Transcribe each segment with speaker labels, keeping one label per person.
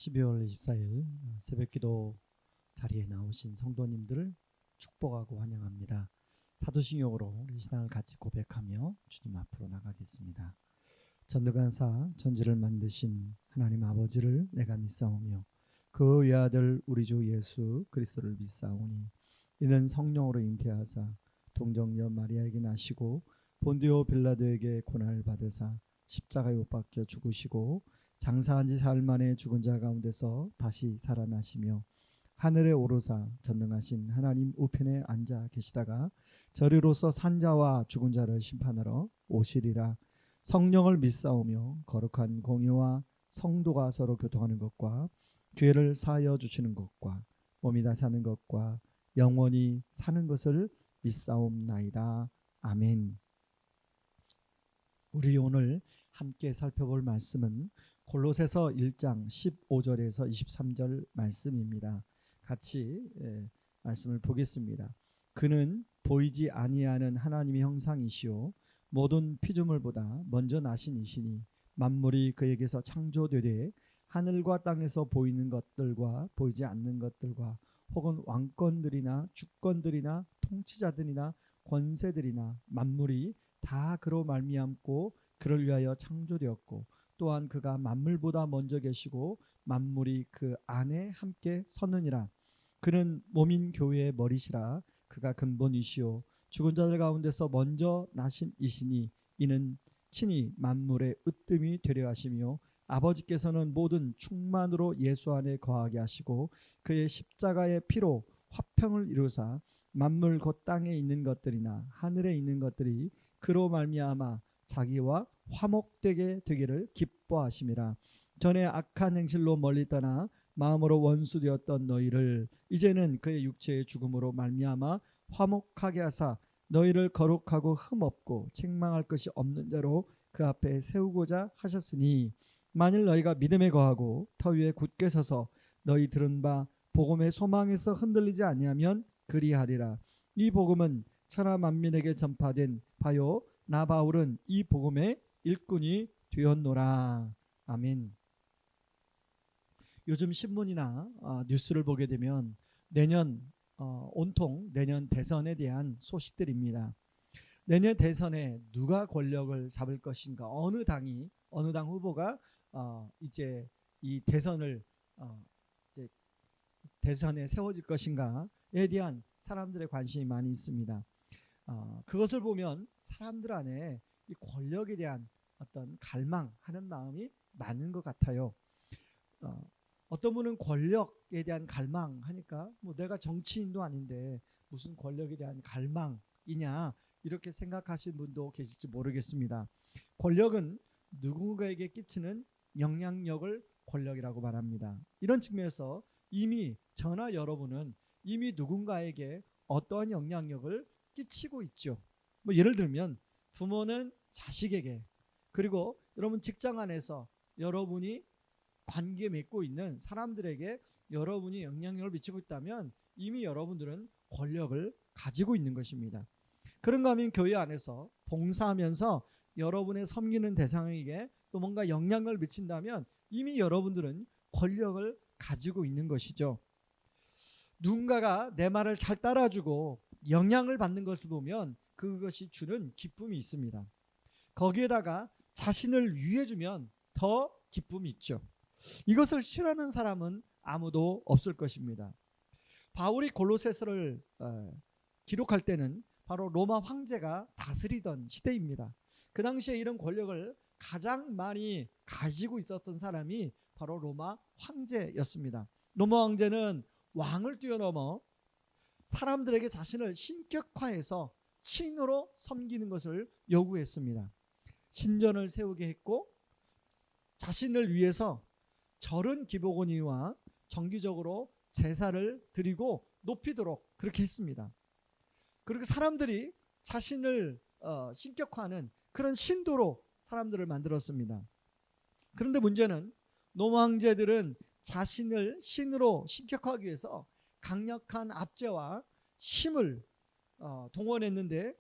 Speaker 1: 12월 24일 새벽기도 자리에 나오신 성도님들을 축복하고 환영합니다. 사도신경으로 우리 신앙을 같이 고백하며 주님 앞으로 나가겠습니다. 전능한사 전지를 만드신 하나님 아버지를 내가 믿사오며 그 외아들 우리 주 예수 그리스도를 믿사오니 이는 성령으로 잉태하사 동정녀 마리아에게 나시고 본디오 빌라도에게 고난을 받으사 십자가에 못 박혀 죽으시고 장사한 지 사흘 만에 죽은 자 가운데서 다시 살아나시며 하늘에 오르사 전능하신 하나님 우편에 앉아 계시다가 저리로서 산자와 죽은 자를 심판하러 오시리라. 성령을 믿사오며 거룩한 공의와 성도가 서로 교통하는 것과 죄를 사하여 주시는 것과 몸이 다 사는 것과 영원히 사는 것을 믿사옵나이다. 아멘. 우리 오늘 함께 살펴볼 말씀은 골로새서 1장 15절에서 23절 말씀입니다. 같이 말씀을 보겠습니다. 그는 보이지 아니하는 하나님의 형상이시오 모든 피조물보다 먼저 나신 이시니 만물이 그에게서 창조되되 하늘과 땅에서 보이는 것들과 보이지 않는 것들과 혹은 왕권들이나 주권들이나 통치자들이나 권세들이나 만물이 다 그로 말미암고 그를 위하여 창조되었고 또한 그가 만물보다 먼저 계시고 만물이 그 안에 함께 서느니라. 그는 몸인 교회의 머리시라. 그가 근본이시오 죽은 자들 가운데서 먼저 나신 이시니 이는 친히 만물의 으뜸이 되려 하시며 아버지께서는 모든 충만으로 예수 안에 거하게 하시고 그의 십자가의 피로 화평을 이루사 만물 곧 땅에 있는 것들이나 하늘에 있는 것들이 그로 말미암아 자기와 화목되게 되기를 기뻐하심이라. 전에 악한 행실로 멀리 떠나 마음으로 원수되었던 너희를 이제는 그의 육체의 죽음으로 말미암아 화목하게 하사 너희를 거룩하고 흠없고 책망할 것이 없는 자로 그 앞에 세우고자 하셨으니 만일 너희가 믿음에 거하고 터 위에 굳게 서서 너희 들은 바 복음의 소망에서 흔들리지 아니하면 그리하리라. 이 복음은 천하 만민에게 전파된 바요 나 바울은 이 복음의 일꾼이 되었노라. 아멘. 요즘 신문이나 뉴스를 보게 되면 온통 내년 대선에 대한 소식들입니다. 내년 대선에 누가 권력을 잡을 것인가, 어느 당 후보가 이제 이 이제 대선에 세워질 것인가에 대한 사람들의 관심이 많이 있습니다. 그것을 보면 사람들 안에 이 권력에 대한 어떤 갈망하는 마음이 많은 것 같아요. 어떤 분은 권력에 대한 갈망하니까 내가 정치인도 아닌데 무슨 권력에 대한 갈망이냐 이렇게 생각하시는 분도 계실지 모르겠습니다. 권력은 누군가에게 끼치는 영향력을 권력이라고 말합니다. 이런 측면에서 이미 저나 여러분은 이미 누군가에게 어떠한 영향력을 끼치고 있죠. 예를 들면 부모는 자식에게, 그리고 여러분 직장 안에서 여러분이 관계 맺고 있는 사람들에게 여러분이 영향력을 미치고 있다면 이미 여러분들은 권력을 가지고 있는 것입니다. 그런가 하면 교회 안에서 봉사하면서 여러분의 섬기는 대상에게 또 뭔가 영향을 미친다면 이미 여러분들은 권력을 가지고 있는 것이죠. 누군가가 내 말을 잘 따라주고 영향을 받는 것을 보면 그것이 주는 기쁨이 있습니다. 거기에다가 자신을 위해주면 더 기쁨이 있죠. 이것을 싫어하는 사람은 아무도 없을 것입니다. 바울이 골로새서를 기록할 때는 바로 로마 황제가 다스리던 시대입니다. 그 당시에 이런 권력을 가장 많이 가지고 있었던 사람이 바로 로마 황제였습니다. 로마 황제는 왕을 뛰어넘어 사람들에게 자신을 신격화해서 신으로 섬기는 것을 요구했습니다. 신전을 세우게 했고 자신을 위해서 절은 기복원이와 정기적으로 제사를 드리고 높이도록 그렇게 했습니다. 그리고 사람들이 자신을 신격화하는 그런 신도로 사람들을 만들었습니다. 그런데 문제는 로마 황제들은 자신을 신으로 신격화하기 위해서 강력한 압제와 힘을 동원했는데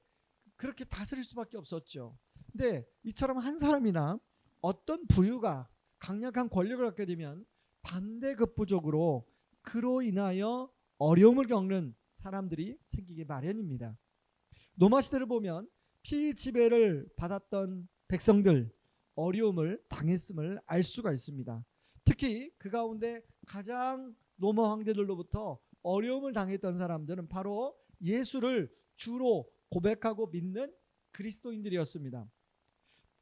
Speaker 1: 그렇게 다스릴 수밖에 없었죠. 근데 이처럼 한 사람이나 어떤 부유가 강력한 권력을 갖게 되면 반대급부적으로 그로 인하여 어려움을 겪는 사람들이 생기기 마련입니다. 로마 시대를 보면 피지배를 받았던 백성들 어려움을 당했음을 알 수가 있습니다. 특히 그 가운데 가장 로마 황제들로부터 어려움을 당했던 사람들은 바로 예수를 주로 고백하고 믿는 그리스도인들이었습니다.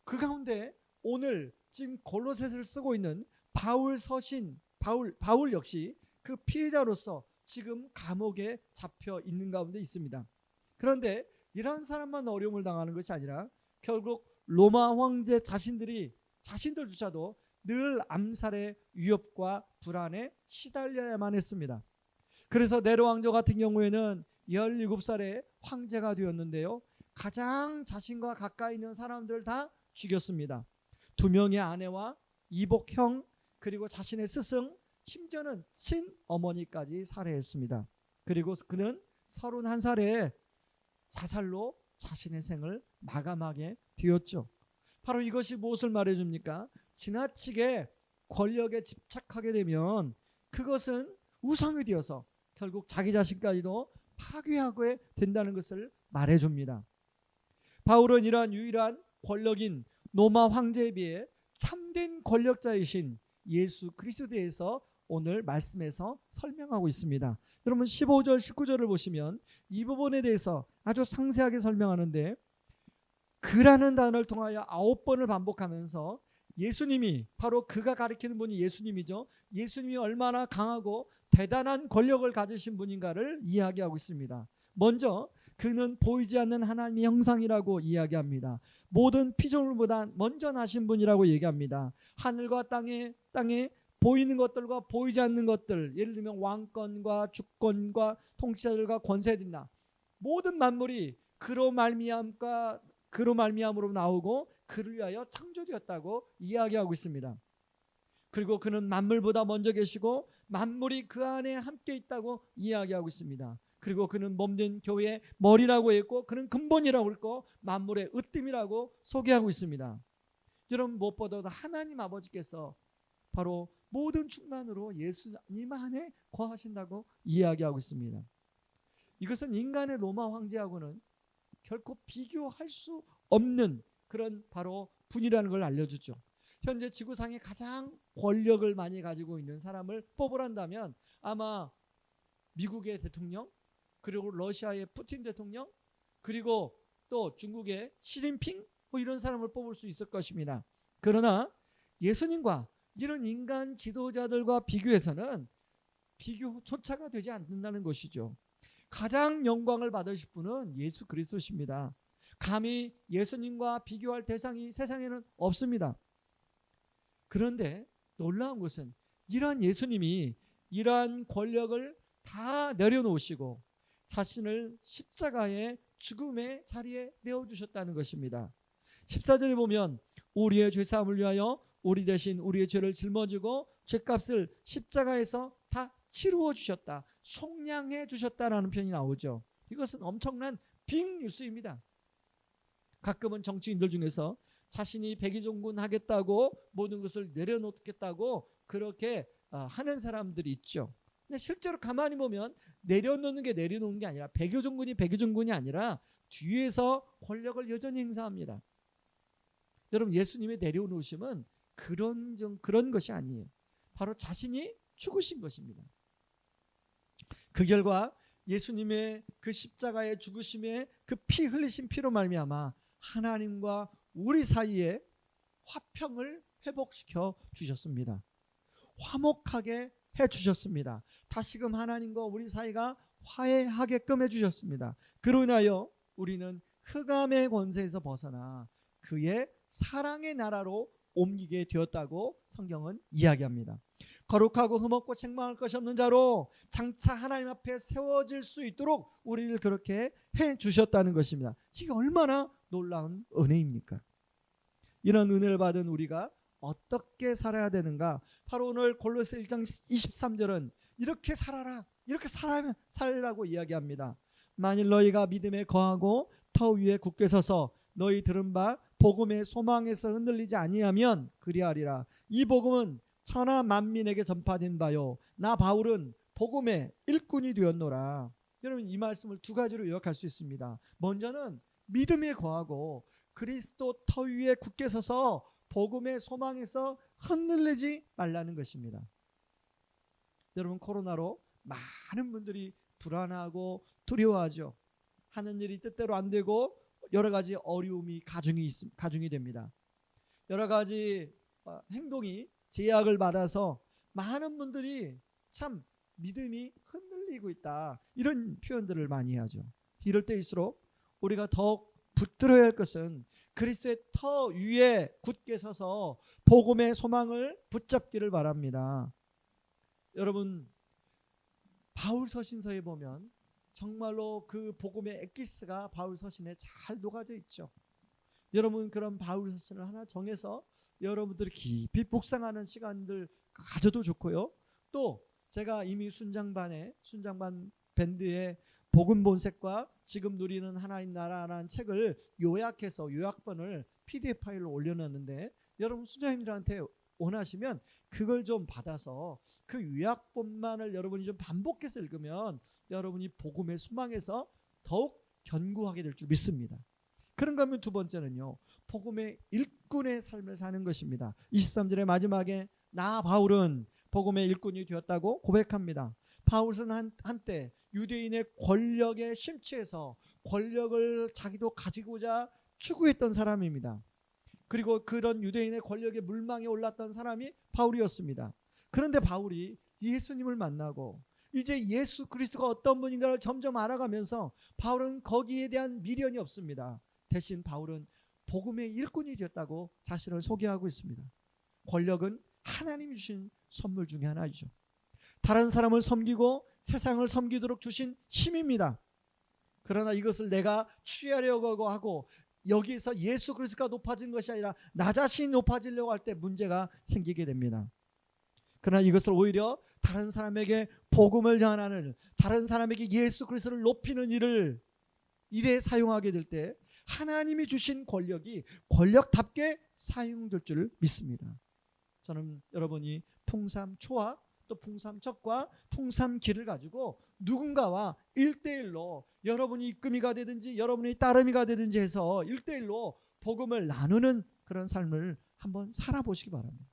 Speaker 1: 그 가운데 오늘 지금 골로새서를 쓰고 있는 바울 역시 그 피해자로서 지금 감옥에 잡혀 있는 가운데 있습니다. 그런데 이런 사람만 어려움을 당하는 것이 아니라 결국 로마 황제 자신들조차도 늘 암살의 위협과 불안에 시달려야만 했습니다. 그래서 네로 왕조 같은 경우에는 17살에 황제가 되었는데요, 가장 자신과 가까이 있는 사람들을 다 죽였습니다. 2명의 아내와 이복 형, 그리고 자신의 스승, 심지어는 친어머니까지 살해했습니다. 그리고 그는 31살에 자살로 자신의 생을 마감하게 되었죠. 바로 이것이 무엇을 말해줍니까? 지나치게 권력에 집착하게 되면 그것은 우상이 되어서 결국 자기 자신까지도 파괴하게 된다는 것을 말해줍니다. 바울은 이러한 유일한 권력인 로마 황제에 비해 참된 권력자이신 예수 그리스도에 대해서 오늘 말씀에서 설명하고 있습니다. 여러분 15절 19절을 보시면 이 부분에 대해서 아주 상세하게 설명하는데, 그라는 단어를 통하여 9번을 반복하면서 예수님이, 바로 그가 가리키는 분이 예수님이죠. 예수님이 얼마나 강하고 대단한 권력을 가지신 분인가를 이야기하고 있습니다. 먼저 그는 보이지 않는 하나님의 형상이라고 이야기합니다. 모든 피조물보다 먼저 나신 분이라고 얘기합니다. 하늘과 땅에 보이는 것들과 보이지 않는 것들, 예를 들면 왕권과 주권과 통치자들과 권세들이나 모든 만물이 그로 말미암으로 나오고 그를 위하여 창조되었다고 이야기하고 있습니다. 그리고 그는 만물보다 먼저 계시고 만물이 그 안에 함께 있다고 이야기하고 있습니다. 그리고 그는 몸된 교회의 머리라고 했고 그는 근본이라고 했고 만물의 으뜸이라고 소개하고 있습니다. 여러분, 무엇보다도 하나님 아버지께서 바로 모든 충만으로 예수님 안에 거하신다고 이야기하고 있습니다. 이것은 인간의 로마 황제하고는 결코 비교할 수 없는 그런 바로 분이라는 걸 알려주죠. 현재 지구상에 가장 권력을 많이 가지고 있는 사람을 뽑으란다면 아마 미국의 대통령, 그리고 러시아의 푸틴 대통령, 그리고 또 중국의 시진핑, 이런 사람을 뽑을 수 있을 것입니다. 그러나 예수님과 이런 인간 지도자들과 비교해서는 비교조차가 되지 않는다는 것이죠. 가장 영광을 받으실 분은 예수 그리스도십니다. 감히 예수님과 비교할 대상이 세상에는 없습니다. 그런데 놀라운 것은 이러한 예수님이 이러한 권력을 다 내려놓으시고 자신을 십자가의 죽음의 자리에 내어주셨다는 것입니다. 14절에 보면 우리의 죄사함을 위하여 우리 대신 우리의 죄를 짊어지고 죄값을 십자가에서 다 치루어 주셨다, 속량해 주셨다라는 표현이 나오죠. 이것은 엄청난 빅뉴스입니다. 가끔은 정치인들 중에서 자신이 백의종군 하겠다고 모든 것을 내려놓겠다고 그렇게 하는 사람들이 있죠. 근데 실제로 가만히 보면 내려놓는 게 아니라 백의종군이 아니라 뒤에서 권력을 여전히 행사합니다. 여러분, 예수님의 내려놓으심은 그런 것이 아니에요. 바로 자신이 죽으신 것입니다. 그 결과 예수님의 그 십자가의 죽으심의 그 피 흘리신 피로 말미암아 하나님과 우리 사이에 화평을 회복시켜 주셨습니다. 화목하게 해 주셨습니다. 다시금 하나님과 우리 사이가 화해하게끔 해 주셨습니다. 그로 인하여 우리는 흑암의 권세에서 벗어나 그의 사랑의 나라로 옮기게 되었다고 성경은 이야기합니다. 거룩하고 흠없고 책망할 것이 없는 자로 장차 하나님 앞에 세워질 수 있도록 우리를 그렇게 해 주셨다는 것입니다. 이게 얼마나 놀라운 은혜입니까? 이런 은혜를 받은 우리가 어떻게 살아야 되는가? 바로 오늘 골로새 1장 23절은 이렇게 살아라, 이렇게 살라고 이야기합니다. 만일 너희가 믿음에 거하고 터 위에 굳게 서서 너희 들은 바 복음의 소망에서 흔들리지 아니하면 그리하리라. 이 복음은 천하 만민에게 전파된 바요 나 바울은 복음의 일꾼이 되었노라. 여러분 이 말씀을 두 가지로 요약할 수 있습니다. 먼저는 믿음에 거하고 그리스도 터 위에 굳게 서서 복음의 소망에서 흔들리지 말라는 것입니다. 여러분 코로나로 많은 분들이 불안하고 두려워하죠. 하는 일이 뜻대로 안 되고 여러 가지 어려움이 가중이 됩니다. 여러 가지 행동이 제약을 받아서 많은 분들이 참 믿음이 흔들리고 있다, 이런 표현들을 많이 하죠. 이럴 때일수록 우리가 더욱 붙들어야 할 것은 그리스도의 터 위에 굳게 서서 복음의 소망을 붙잡기를 바랍니다. 여러분 바울 서신서에 보면 정말로 그 복음의 엑기스가 바울 서신에 잘 녹아져 있죠. 여러분 그런 바울 서신을 하나 정해서 여러분들이 깊이 묵상하는 시간들 가져도 좋고요. 또 제가 이미 순장반 밴드의 복음 본색과 지금 누리는 하나님 나라라는 책을 요약해서 요약본을 PDF 파일로 올려놨는데 여러분 순장님들한테 원하시면 그걸 좀 받아서 그 요약본만을 여러분이 좀 반복해서 읽으면 여러분이 복음의 소망에서 더욱 견고하게 될 줄 믿습니다. 그런가 하면 두 번째는요, 복음의 일꾼의 삶을 사는 것입니다. 23절의 마지막에 나 바울은 복음의 일꾼이 되었다고 고백합니다. 바울은 한때 유대인의 권력에 심취해서 권력을 자기도 가지고자 추구했던 사람입니다. 그리고 그런 유대인의 권력의 물망에 올랐던 사람이 바울이었습니다. 그런데 바울이 예수님을 만나고 이제 예수 그리스도가 어떤 분인가를 점점 알아가면서 바울은 거기에 대한 미련이 없습니다. 대신 바울은 복음의 일꾼이 되었다고 자신을 소개하고 있습니다. 권력은 하나님이 주신 선물 중에 하나이죠. 다른 사람을 섬기고 세상을 섬기도록 주신 힘입니다. 그러나 이것을 내가 취하려고 하고 여기에서 예수 그리스도가 높아진 것이 아니라 나 자신이 높아지려고 할 때 문제가 생기게 됩니다. 그러나 이것을 오히려 다른 사람에게 복음을 전하는, 다른 사람에게 예수 그리스도를 높이는 일에 사용하게 될 때 하나님이 주신 권력이 권력답게 사용될 줄 믿습니다. 저는 여러분이 풍삼초와 또 풍삼척과 풍삼기를 가지고 누군가와 1대1로 여러분이 이끄미가 되든지 여러분이 따르미가 되든지 해서 1대1로 복음을 나누는 그런 삶을 한번 살아보시기 바랍니다.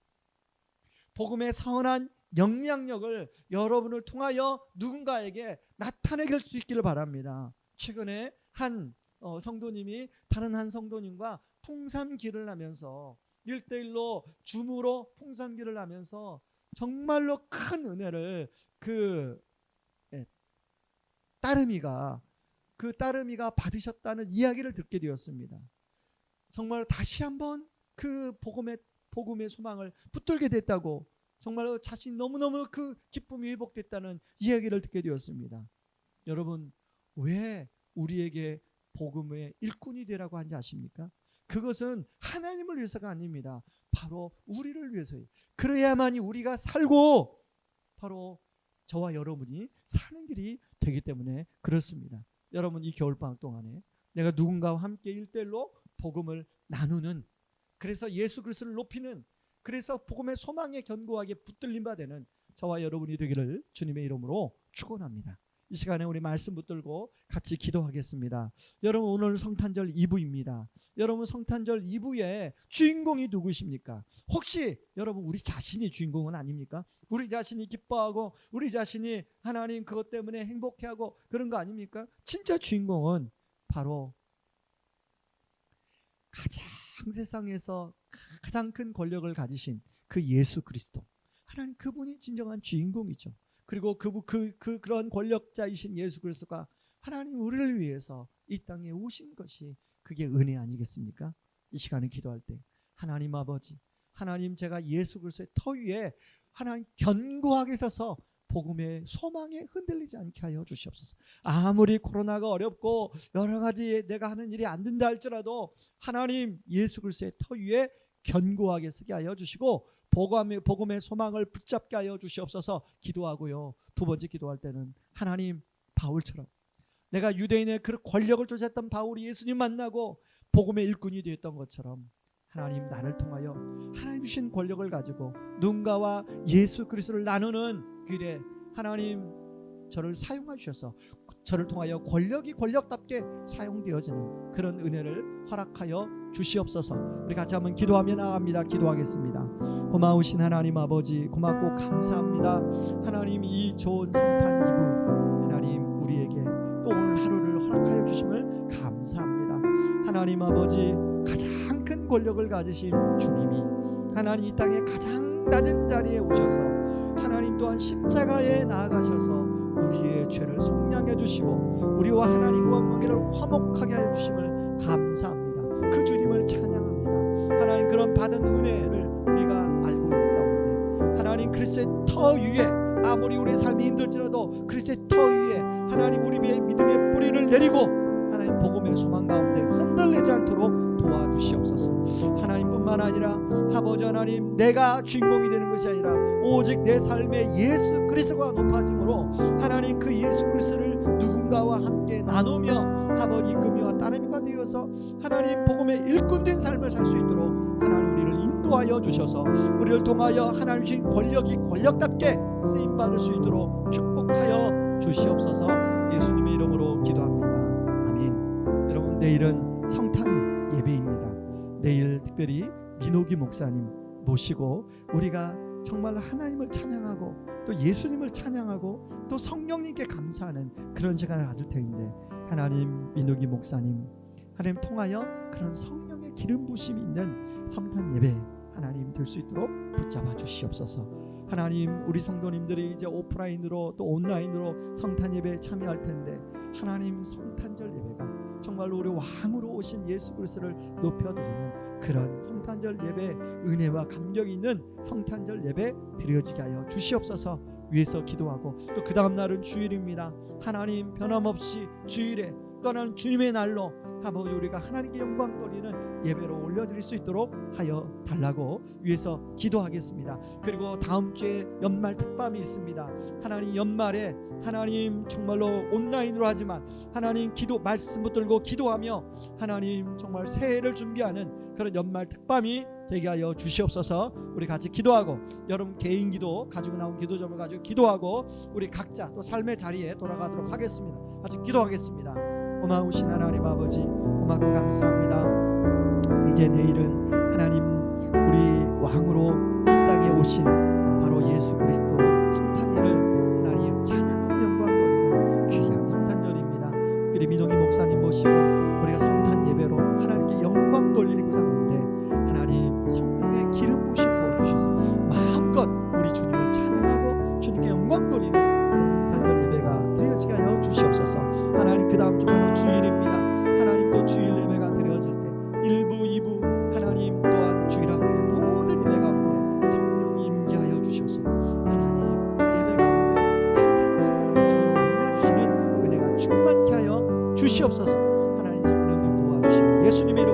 Speaker 1: 복음의 선한 영향력을 여러분을 통하여 누군가에게 나타내길 수 있기를 바랍니다. 최근에 한 성도님이 다른 한 성도님과 풍삼기를 하면서 1대1로 줌으로 풍삼기를 하면서 정말로 큰 은혜를 그 따르미가 받으셨다는 이야기를 듣게 되었습니다. 정말 다시 한번 그 복음의 소망을 붙들게 됐다고, 정말로 자신이 너무너무 그 기쁨이 회복됐다는 이야기를 듣게 되었습니다. 여러분 왜 우리에게 복음의 일꾼이 되라고 하는지 아십니까? 그것은 하나님을 위해서가 아닙니다. 바로 우리를 위해서예요. 그래야만이 우리가 살고 바로 저와 여러분이 사는 길이 되기 때문에 그렇습니다. 여러분 이 겨울방학 동안에 내가 누군가와 함께 1대1로 복음을 나누는, 그래서 예수 그리스도를 높이는, 그래서 복음의 소망에 견고하게 붙들림 바 되는 저와 여러분이 되기를 주님의 이름으로 축원합니다. 이 시간에 우리 말씀 붙들고 같이 기도하겠습니다. 여러분 오늘 성탄절 2부입니다. 여러분 성탄절 2부의 주인공이 누구십니까? 혹시 여러분 우리 자신이 주인공은 아닙니까? 우리 자신이 기뻐하고 우리 자신이 하나님 그것 때문에 행복해하고 그런 거 아닙니까? 진짜 주인공은 바로 가장 세상에서 가장 큰 권력을 가지신 그 예수 그리스도, 하나님 그분이 진정한 주인공이죠. 그리고 그런 권력자이신 예수 그리스도가 하나님 우리를 위해서 이 땅에 오신 것이 그게 은혜 아니겠습니까? 이 시간에 기도할 때 하나님 아버지, 하나님 제가 예수 그리스도의 터 위에 하나님 견고하게 서서 복음의 소망에 흔들리지 않게 하여 주시옵소서. 아무리 코로나가 어렵고 여러 가지 내가 하는 일이 안 된다 할지라도 하나님 예수 그리스도의 터 위에 견고하게 서게 하여 주시고 복음의 소망을 붙잡게 하여 주시옵소서 기도하고요. 두 번째 기도할 때는 하나님 바울처럼 내가 유대인의 그 권력을 쫓았던 바울이 예수님 만나고 복음의 일꾼이 되었던 것처럼 하나님 나를 통하여 하나님 주신 권력을 가지고 누군가와 예수 그리스도를 나누는 길에 하나님 저를 사용하셔서 저를 통하여 권력이 권력답게 사용되어지는 그런 은혜를 허락하여 주시옵소서. 우리 같이 한번 기도하며 나아갑니다. 기도하겠습니다. 고마우신 하나님 아버지, 고맙고 감사합니다. 하나님 이 좋은 성탄 이브 하나님 우리에게 또 오늘 하루를 허락하여 주심을 감사합니다. 하나님 아버지, 가장 큰 권력을 가지신 주님이 하나님 이 땅에 가장 낮은 자리에 오셔서 하나님 또한 십자가에 나아가셔서 우리의 죄를 속량해 주시고 우리와 하나님과 관계를 화목하게 해 주심을 감사합니다. 그 주님을 찬양합니다. 하나님 그런 받은 은혜를 우리가 알고 있사오니 하나님 그리스도의 터 위에 아무리 우리의 삶이 힘들지라도 그리스도의 터 위에 하나님 우리의 믿음의 뿌리를 내리고 하나님 복음의 소망 가운데 흔들리지 않도록 도와주시옵소서. 하나님뿐만 아니라 아버지 하나님, 내가 주인공이 되는 것이 아니라 오직 내 삶에 예수 그리스도가 높아짐으로 하나님 그 예수 그리스도를 누군가와 함께 나누며 아버지 이끌며 따르미가 되어서 하나님 복음의 일꾼된 삶을 살 수 있도록 하나님 우리를 인도하여 주셔서 우리를 통하여 하나님 주신 권력이 권력답게 쓰임받을 수 있도록 축복하여 주시옵소서. 예수님의 이름으로 기도합니다. 아멘. 여러분, 내일은 성탄 예배입니다. 내일 특별히 민호기 목사님 모시고 우리가 정말 하나님을 찬양하고 또 예수님을 찬양하고 또 성령님께 감사하는 그런 시간을 가질 텐데, 하나님 민호기 목사님 하나님 통하여 그런 성령의 기름 부심이 있는 성탄 예배 하나님 될 수 있도록 붙잡아 주시옵소서. 하나님 우리 성도님들이 이제 오프라인으로 또 온라인으로 성탄 예배에 참여할 텐데 하나님 성탄절 예배가 정말로 우리 왕으로 오신 예수 그리스도를 높여드리는 그런 성탄절 예배, 은혜와 감격이 있는 성탄절 예배 드려지게 하여 주시옵소서. 위에서 기도하고 또 그 다음 날은 주일입니다. 하나님 변함없이 주일에 떠나는 주님의 날로 아버지 우리가 하나님께 영광 돌리는 예배로 올려드릴 수 있도록 하여 달라고 위에서 기도하겠습니다. 그리고 다음 주에 연말 특밤이 있습니다. 하나님 연말에 하나님 정말로 온라인으로 하지만 하나님 기도 말씀 붙들고 기도하며 하나님 정말 새해를 준비하는 그런 연말 특밤이 되게 하여 주시옵소서. 우리 같이 기도하고 여러분 개인 기도 가지고 나온 기도점을 가지고 기도하고 우리 각자 또 삶의 자리에 돌아가도록 하겠습니다. 같이 기도하겠습니다. 고마우신 하나님 아버지, 고맙고 감사합니다. 이제 내일은 하나님 우리 왕으로 이 땅에 오신 바로 예수 그리스도 성탄일을 하나님 찬양하며 영광 돌리는 귀한 성탄절입니다. 특별히 민홍희 목사님 모시고 우리가 성탄 예배로 하나님께 영광 돌리는 그 가운데 하나님 성령의 기름 부심 부어주셔서 마음껏 우리 주님을 찬양하고 주님께 영광 돌리는 성탄절 예배가 드려지게 하여 주시옵소서. 하나님 그 다음 주는 주일입니다. 하나님 또 주일 예배가 드려질 때 1부 2부 하나님 또한 주일학교의 모든 예배 가운데 성령이 임재하여 주셔서 하나님 그 예배 가운데 한 사람 한 사람 주님 만나주시는 은혜가 충만케 하여 주시옵소서. 하나님 성령님 도와주시고 예수님의